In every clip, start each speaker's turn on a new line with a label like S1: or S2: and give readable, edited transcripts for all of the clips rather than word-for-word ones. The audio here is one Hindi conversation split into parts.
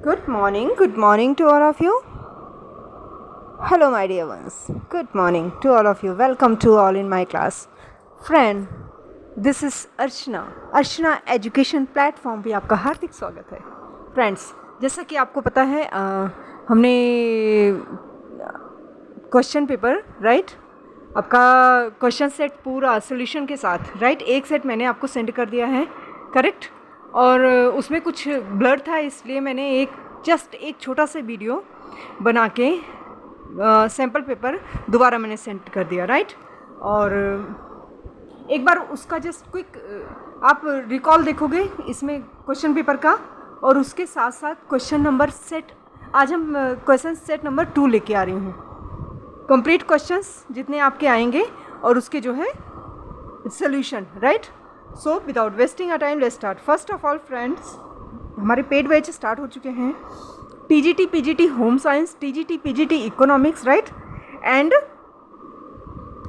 S1: Good morning to all of you. Hello, my dear ones. Good morning to all of you. Welcome to all in my class. Friend, this is Archana. Archana education platform पे आपका हार्दिक स्वागत है. फ्रेंड्स, जैसा कि आपको पता है हमने क्वेश्चन पेपर राइट आपका क्वेश्चन सेट पूरा सोल्यूशन के साथ राइट एक सेट मैंने आपको सेंड कर दिया है करेक्ट. और उसमें कुछ ब्लर था इसलिए मैंने एक छोटा सा वीडियो बना के सैम्पल पेपर दोबारा मैंने सेंड कर दिया राइट. और एक बार उसका जस्ट क्विक आप रिकॉल देखोगे इसमें क्वेश्चन पेपर का और उसके साथ साथ क्वेश्चन नंबर सेट. आज हम क्वेश्चन सेट नंबर 2 लेके आ रही हूँ. कंप्लीट क्वेश्चंस जितने आपके आएंगे और उसके जो है solution right. So without wasting a time let's start. First of all friends, हमारे पेड बैच स्टार्ट हो चुके हैं. PGT home science, PGT economics right. And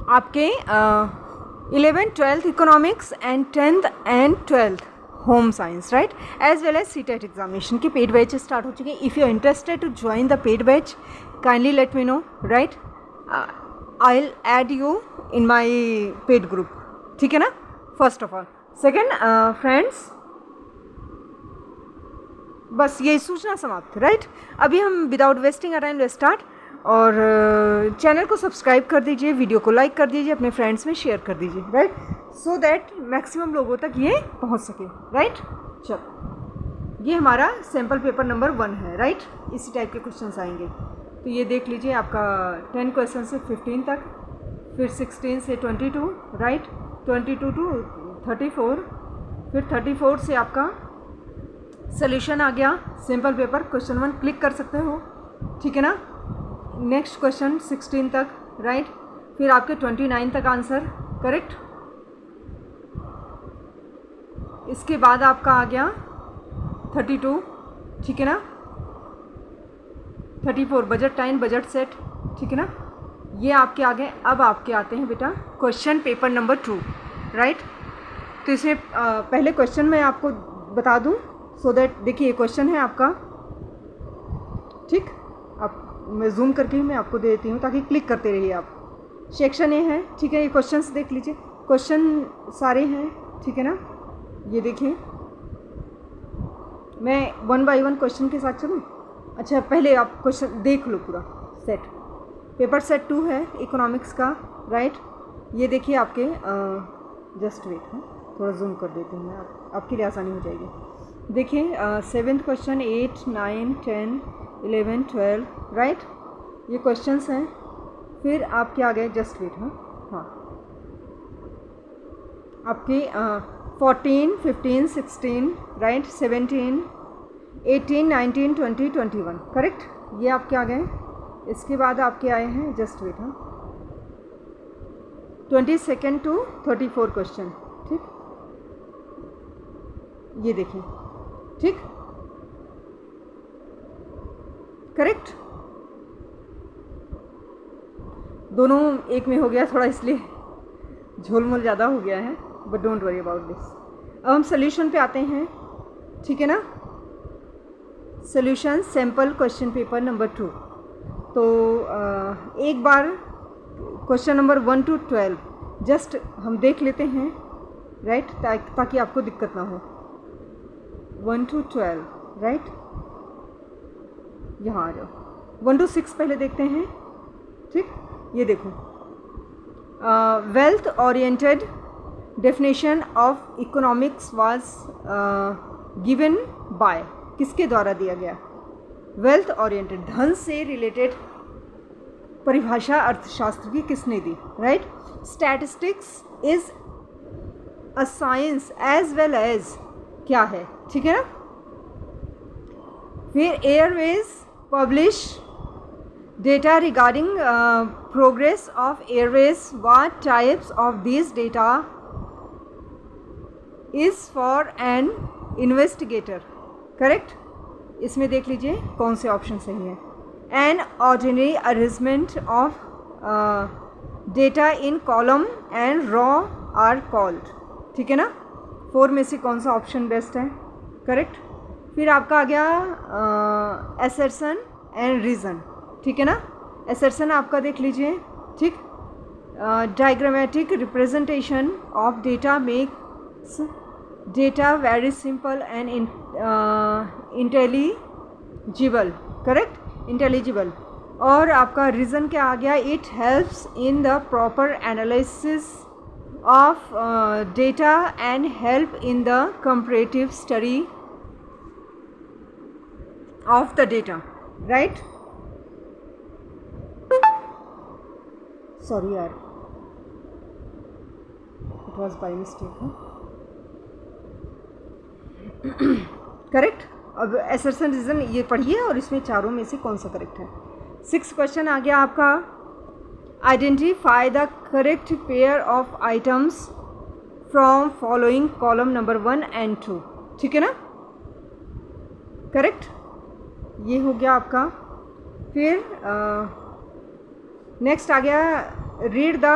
S1: आपके 11th 12th economics and 10th and 12th home science right as well as CTET examination के पेड बैच स्टार्ट हो चुके हैं. If you are interested to join the paid batch kindly let me know right. I will add you in my paid group. ठीक है ना. First of all second friends, बस ये सूचना समाप्त राइट. अभी हम without wasting a time let's start. और चैनल को सब्सक्राइब कर दीजिए, वीडियो को लाइक कर दीजिए, अपने फ्रेंड्स में शेयर कर दीजिए राइट, सो दैट मैक्सिमम लोगों तक ये पहुंच सके राइट. चलो, ये हमारा सैम्पल पेपर नंबर 1 है राइट. इसी टाइप के क्वेश्चंस आएंगे तो ये देख लीजिए. आपका 10 क्वेश्चन से 15 तक, फिर 16 से 22 राइट, 22 टू 34, फिर 34 से आपका सोल्यूशन आ गया. सिंपल पेपर क्वेश्चन 1 क्लिक कर सकते हो. ठीक है ना. नेक्स्ट क्वेश्चन 16 तक राइट. फिर आपके 29 तक आंसर करेक्ट. इसके बाद आपका आ गया 32. ठीक है ना. 34 बजट टाइम बजट सेट. ठीक है ना. ये आपके आ गए. अब आपके आते हैं बेटा क्वेश्चन पेपर नंबर 2 राइट. तो इसमें पहले क्वेश्चन मैं आपको बता दूं सो दैट देखिए ये क्वेश्चन है आपका. ठीक, आप मैं जूम करके ही मैं आपको दे देती हूँ ताकि क्लिक करते रहिए आप. सेक्शन ए है. ठीक है. ये क्वेश्चंस देख लीजिए. क्वेश्चन सारे हैं. ठीक है ना. ये देखिए मैं 1 बाय 1 क्वेश्चन के साथ चलूँ. अच्छा, पहले आप क्वेश्चन देख लो पूरा सेट. पेपर सेट 2 है इकोनॉमिक्स का राइट. ये देखिए आपके जस्ट वेट है, थोड़ा जूम कर देती हूँ मैं, आपके लिए आसानी हो जाएगी. देखिए 7th क्वेश्चन, 8, 9, 10, 11, 12 राइट. ये क्वेश्चंस हैं. फिर आपके आ गए जस्ट वेट. हाँ आपके 14, 15, 16 राइट, 17, 18, 19, 20, 21 करेक्ट. ये आपके आ गए. इसके बाद आपके आए हैं just wait 22nd to 34 question. ठीक, ये देखिए. ठीक, करेक्ट. दोनों एक में हो गया थोड़ा, इसलिए झोलमोल ज़्यादा हो गया है, but don't worry about this. अब हम सोल्यूशन पे आते हैं. ठीक है ना. Solution sample question paper number 2. तो एक बार क्वेश्चन नंबर 1 to 12 जस्ट हम देख लेते हैं राइट, ताकि आपको दिक्कत ना हो. 1 to 12 राइट. यहाँ आ जाओ. 1 to 6 पहले देखते हैं. ठीक, ये देखो. Wealth oriented definition of economics was given by, किसके द्वारा दिया गया. वेल्थ ओरिएंटेड, धन से रिलेटेड परिभाषा अर्थशास्त्र की किसने दी right. Statistics is a science as well as क्या है. ठीक है ना. फिर airways publish data regarding progress of airways. What types of this data is for an investigator correct. इसमें देख लीजिए कौन से ऑप्शन सही है. An ordinary arrangement of data in column and row are called. ठीक है ना. 4 में से कौन सा ऑप्शन बेस्ट है करेक्ट. फिर आपका आ गया एसर्शन एंड रीज़न, ठीक है ना। एसर्शन आपका देख लीजिए, ठीक। Diagrammatic representation of data makes data very simple and intelligible, correct, intelligible. और आपका रीज़न क्या आ गया, it helps in the proper analysis of data and help in the comparative study of the data, right. Sorry यार, it was by mistake, correct. अब एसर्शन रीज़न ये पढ़िए और इसमें चारों में से कौन सा करेक्ट है। 6 क्वेश्चन आ गया आपका, identify the correct pair of items from following column number 1 and 2, ठीक है ना, करेक्ट, ये हो गया आपका। फिर नेक्स्ट आ गया, read the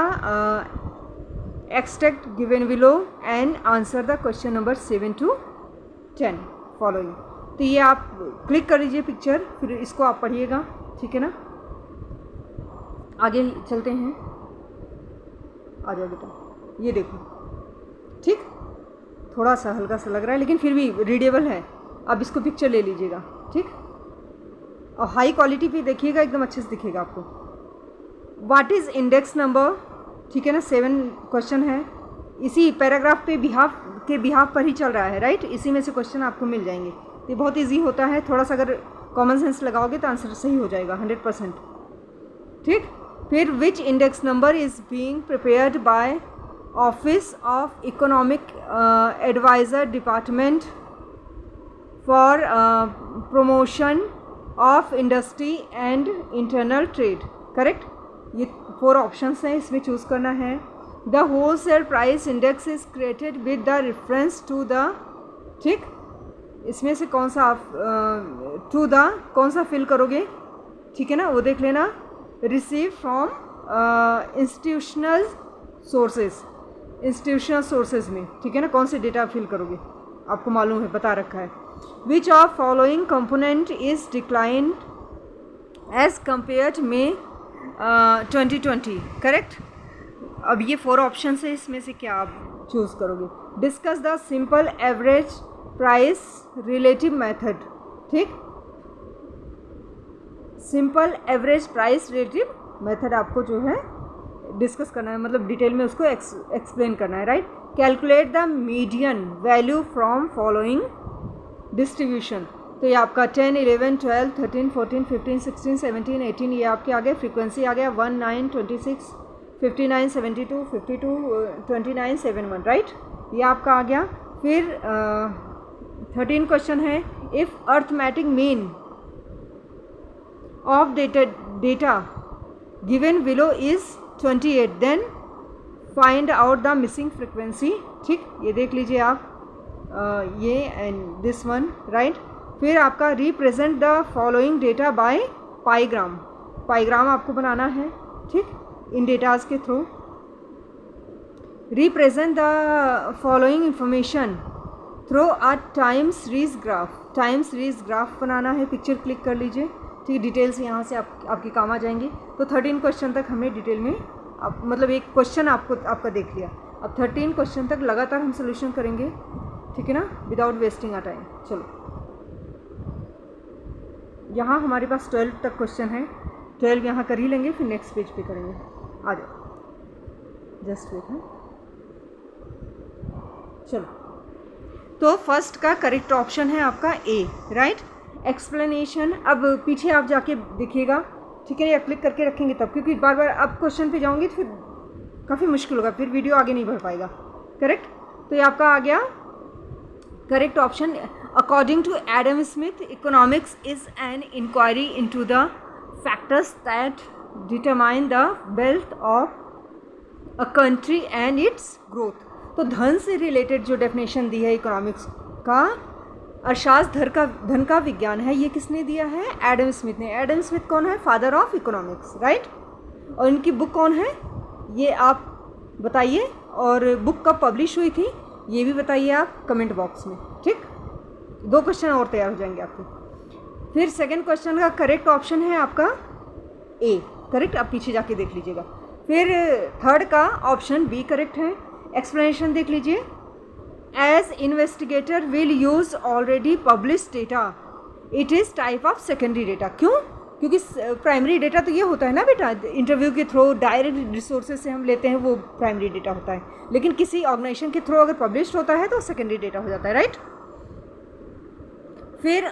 S1: extract given below and answer the question number 7 to 10 following. तो ये आप क्लिक कर लीजिए पिक्चर, फिर इसको आप पढ़िएगा, ठीक है ना। आगे चलते हैं, आ जाओ बेटा, ये देखो, ठीक, थोड़ा सा हल्का सा लग रहा है लेकिन फिर भी रीडेबल है। अब इसको पिक्चर ले लीजिएगा, ठीक, और हाई क्वालिटी पे देखिएगा, एकदम अच्छे से दिखेगा आपको। व्हाट इज़ इंडेक्स नंबर, ठीक है ना, 7 क्वेश्चन है, इसी पैराग्राफ पे बिहाफ पर ही चल रहा है, राइट। इसी में से क्वेश्चन आपको मिल जाएंगे। ये बहुत इजी होता है, थोड़ा सा अगर कॉमन सेंस लगाओगे तो आंसर सही हो जाएगा 100%, ठीक। फिर which index number is being prepared by office of economic advisor department for promotion of industry and internal trade, correct. ये 4 ऑप्शंस हैं, इसमें चूज़ करना है। The wholesale price index is created with the reference to the, ठीक, इसमें से कौन सा आप टू द कौन सा फिल करोगे, ठीक है ना, वो देख लेना। रिसीव फ्रॉम इंस्टीट्यूशनल सोर्सेज में, ठीक है ना, कौन से डेटा फिल करोगे, आपको मालूम है, बता रखा है। Which of following component is declined as compared में 2020, करेक्ट। अब ये 4 ऑप्शन है, इसमें से क्या आप चूज़ करोगे। Discuss the simple average price relative method, ठीक, simple average price relative method आपको जो है डिस्कस करना है, मतलब डिटेल में उसको एक्सप्लेन करना है, right. Calculate the median value from following distribution, तो ये आपका 10, 11, 12, 13, 14, 15, 16, 17, 18, ये आपके आ गए। फ्रीक्वेंसी आ गया 1, 9, 26, 59, 72, 52, 29, 71, राइट, ये आपका आ गया। फिर 13 क्वेश्चन है, if arithmetic mean of data given below is 28, then find out the missing frequency, ठीक, ये देख लीजिए आप, ये एंड दिस वन, राइट। फिर आपका represent the following data by pie gram आपको बनाना है, ठीक, इन डेटाज के through. Represent the following information through a time series graph बनाना है, पिक्चर क्लिक कर लीजिए, ठीक, डिटेल्स यहाँ से आपके काम आ जाएंगे। तो 13 क्वेश्चन तक हमने डिटेल में मतलब एक क्वेश्चन आपका देख लिया। अब 13 क्वेश्चन तक लगातार हम सोल्यूशन करेंगे, ठीक है ना, विदाउट वेस्टिंग आ टाइम। चलो, यहाँ हमारे पास 12 तक क्वेश्चन है, 12 यहाँ कर ही लेंगे, फिर नेक्स्ट पेज पे करेंगे। आ जाओ, जस्ट वेट है। चलो, तो फर्स्ट का करेक्ट ऑप्शन है आपका ए, राइट। एक्सप्लेनेशन, अब पीछे आप जाके देखिएगा, ठीक है, या क्लिक करके रखेंगे तब, क्योंकि बार बार आप क्वेश्चन पे जाओगे तो फिर काफ़ी मुश्किल होगा, फिर वीडियो आगे नहीं बढ़ पाएगा, करेक्ट। तो ये आपका आ गया correct option. According to Adam Smith, economics is an inquiry into the factors that determine the wealth of a country and its growth. तो धन से रिलेटेड जो डेफिनेशन दी है इकोनॉमिक्स का, अर्थशास्त्र धन का विज्ञान है, ये किसने दिया है, एडम स्मिथ ने। एडम स्मिथ कौन है, फादर ऑफ इकोनॉमिक्स, राइट। और इनकी बुक कौन है, ये आप बताइए, और बुक कब पब्लिश हुई थी ये भी बताइए आप कमेंट बॉक्स में, ठीक। 2 क्वेश्चन और तैयार हो जाएंगे आपके। फिर सेकंड क्वेश्चन का करेक्ट ऑप्शन है आपका ए, करेक्ट, आप पीछे जाके देख लीजिएगा। फिर थर्ड का ऑप्शन बी करेक्ट है। एक्सप्लेनेशन देख लीजिए, as investigator will use already publish data, it is type of secondary data. क्यों? क्योंकि प्राइमरी डेटा तो ये होता है ना बेटा, इंटरव्यू के थ्रू डायरेक्ट रिसोर्सेज से हम लेते हैं, वो प्राइमरी डेटा होता है। लेकिन किसी ऑर्गेनाइजेशन के थ्रू अगर पब्लिश होता है तो सेकेंडरी डेटा हो जाता है, राइट। फिर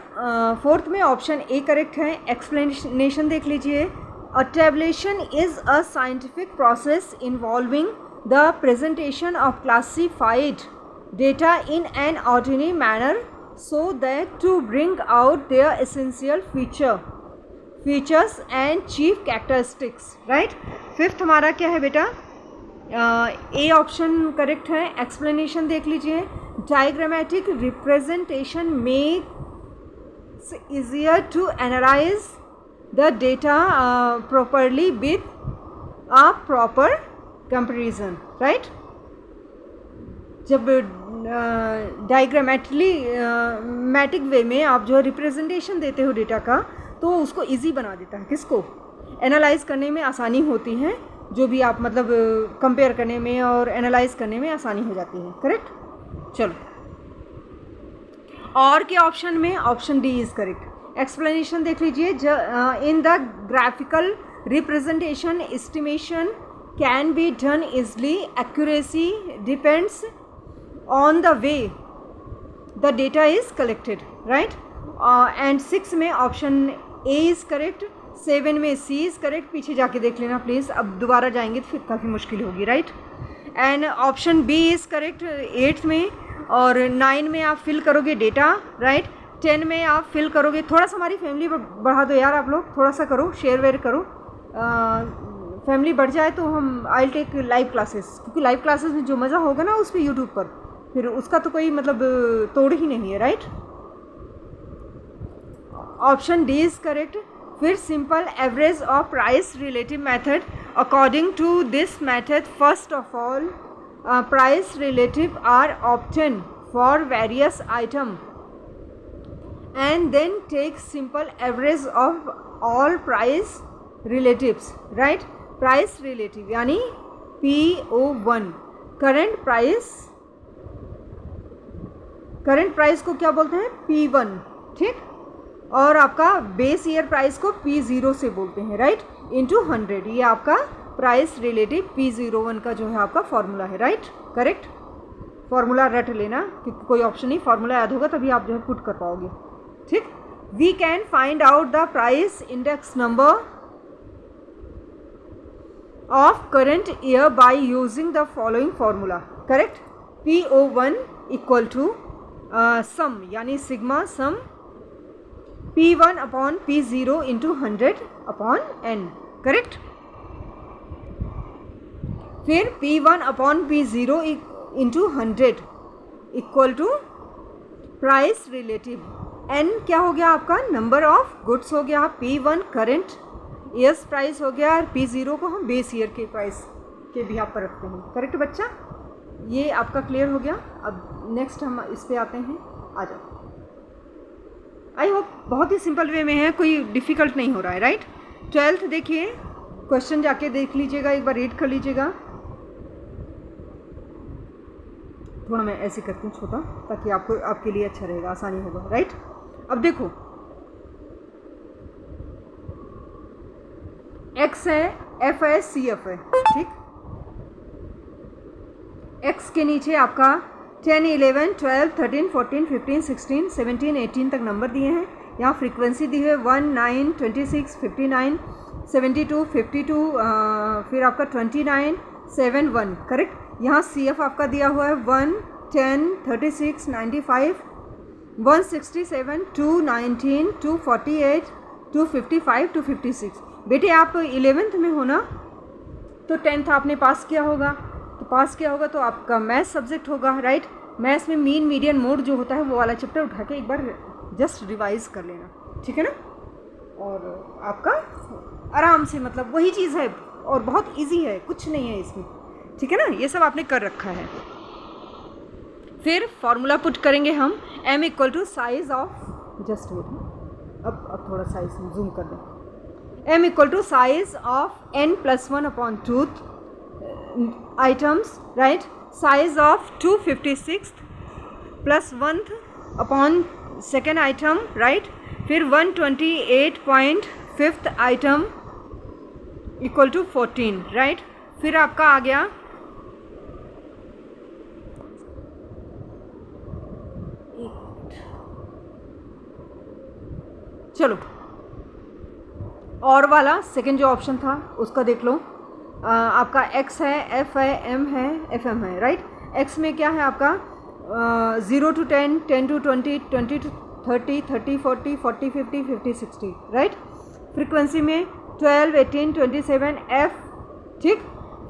S1: फोर्थ में ऑप्शन ए करेक्ट है। एक्सप्लेनेशन देख लीजिए, a tabulation is a scientific process involving the presentation of classified data in an ordinary manner so that to bring out their essential features and chief characteristics, right। Fifth हमारा क्या है बेटा, ए ऑप्शन करेक्ट है। एक्सप्लेनेशन देख लीजिए, diagrammatic representation makes easier to analyze the data properly with a proper comparison, right। जब डायग्रामेटिक वे में आप जो रिप्रेजेंटेशन देते हो डेटा का, तो उसको इजी बना देता है, किसको, एनालाइज करने में आसानी होती है, जो भी आप मतलब कंपेयर करने में और एनालाइज करने में आसानी हो जाती है, करेक्ट। चलो, और के ऑप्शन में option D is correct. Explanation देख लीजिए, in the graphical representation estimation can be done easily, accuracy depends on the way the data is collected, right। and 6 में ऑप्शन ए इज़ करेक्ट, 7 में सी इज़ करेक्ट। पीछे जाके देख लेना प्लीज़, अब दोबारा जाएंगे तो फिर काफ़ी मुश्किल होगी, right. And option B is correct 8th में, और 9 में आप फिल करोगे डेटा, राइट। 10 में आप फिल करोगे, थोड़ा सा हमारी फैमिली बढ़ा दो यार आप लोग, थोड़ा सा करो, शेयर वेयर करो, फैमिली बढ़ जाए तो हम आई टेक लाइव क्लासेस, क्योंकि लाइव क्लासेस में जो मज़ा होगा ना उस पर यूट्यूब पर, फिर उसका तो कोई मतलब तोड़ ही नहीं है, right. Option D is correct. फिर simple average of price relative method, according to this method first of all price relative are obtain for various item and then take simple average of all price relatives, right. Price relative यानी PO1, करंट प्राइस को क्या बोलते हैं, P1, ठीक। और आपका बेस ईयर प्राइस को P0 से बोलते हैं, राइट, इंटू 100। ये आपका प्राइस रिलेटिव P01 का जो है आपका फॉर्मूला है, राइट, करेक्ट। फॉर्मूला रट लेना, क्योंकि कोई ऑप्शन नहीं, फॉर्मूला याद होगा तभी आप जो है पुट कर पाओगे, ठीक। We can find out the price index number of current year by using the following formula, correct. PO1 equal to sum यानी sigma sum P1 upon P0 into 100 upon N, correct. फिर P1 upon P0 into 100 equal to price relative, N क्या हो गया आपका, नंबर ऑफ गुड्स हो गया, P1 करंट ईयर्स प्राइस हो गया, और P0 को हम बेस ईयर के प्राइस के भी आप पर रखते हैं, करेक्ट बच्चा। ये आपका क्लियर हो गया। अब नेक्स्ट हम इस पे आते हैं, आ जाओ। आई होप बहुत ही सिंपल वे में है, कोई डिफ़िकल्ट नहीं हो रहा है, राइट। 12th देखिए, क्वेश्चन जाके देख लीजिएगा, एक बार रीड कर लीजिएगा। थोड़ा मैं ऐसे करती हूँ छोटा, ताकि आपको आपके लिए अच्छा रहेगा, आसानी होगा, राइट। अब देखो, एक्स है, एफ है, सी एफ है, ठीक। एक्स के नीचे आपका 10, 11, 12, 13, 14, 15, 16, 17, 18 तक नंबर दिए हैं। यहाँ फ्रीक्वेंसी दी है 1, 9, 26, 59, 72, 52, फिर आपका 29, 7, 1, करेक्ट। यहाँ सी एफ आपका दिया हुआ है 1, 10, 36, 95, 167, 219, 248, 255, 256। बेटे आप 11th में हो ना, तो 10th आपने पास किया होगा, तो आपका मैथ्स सब्जेक्ट होगा, राइट। मैथ्स में मीन मीडियन मोड जो होता है वो वाला चैप्टर उठा के एक बार जस्ट रिवाइज कर लेना, ठीक है ना। और आपका आराम से मतलब वही चीज़ है और बहुत इजी है, कुछ नहीं है इसमें, ठीक है ना। ये सब आपने कर रखा है। फिर फॉर्मूला पुट करेंगे हम, m equal to size of, just wait, अब थोड़ा साइज जूम कर दें, m equal to size of n+1/2 items, right, size of 256 plus 1/2 item, right, फिर 128.5 आइटम इक्वल टू 14, राइट। फिर आपका आ गया चलो और वाला सेकंड जो ऑप्शन था उसका देख लो। आपका x है, f है, m है, fm है, राइट। x में क्या है आपका 0 to 10, 10 to 20, 20 to 30, 30, 40, 40, 50, 50, 60, right. Frequency में 12, 18, 27 f, ठीक।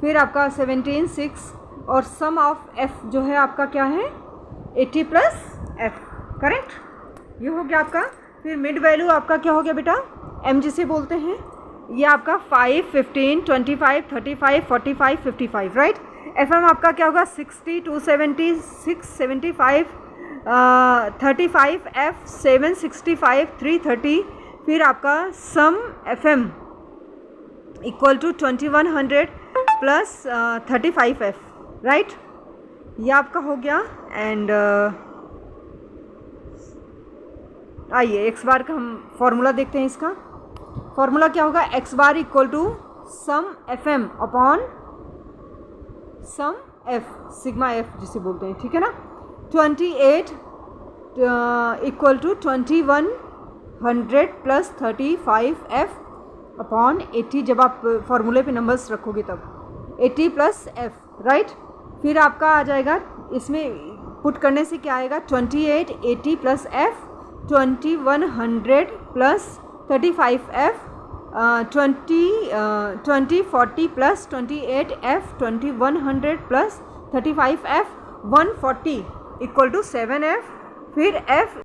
S1: फिर आपका 17, 6 और सम ऑफ f जो है आपका क्या है 80 प्लस f, करेक्ट। ये हो गया आपका। फिर मिड वैल्यू आपका क्या हो गया बेटा, m जिसे बोलते हैं, ये आपका 5, 15, 25, 35, 45, 55, राइट। fm आपका क्या होगा 60, 270, 675, 35 f, 765, 330। फिर आपका sum fm equal to 2100 plus 35 f, right. ये आपका हो गया। एंड आइए x बार का हम फॉर्मूला देखते हैं। इसका फॉर्मूला क्या होगा, x bar equal to sum fm upon sum f, sigma f जिसे बोलते हैं, ठीक है ना। 28 equal to 2100 plus 35 f upon 80, जब आप फॉर्मूले पे नंबर्स रखोगे तब 80 प्लस f, राइट। फिर आपका आ जाएगा, इसमें पुट करने से क्या आएगा 28, 80 plus f, 2100 plus 35 f, 20, 40 plus 28 f, 2100 plus 35 f, 140 equal to 7 f। फिर f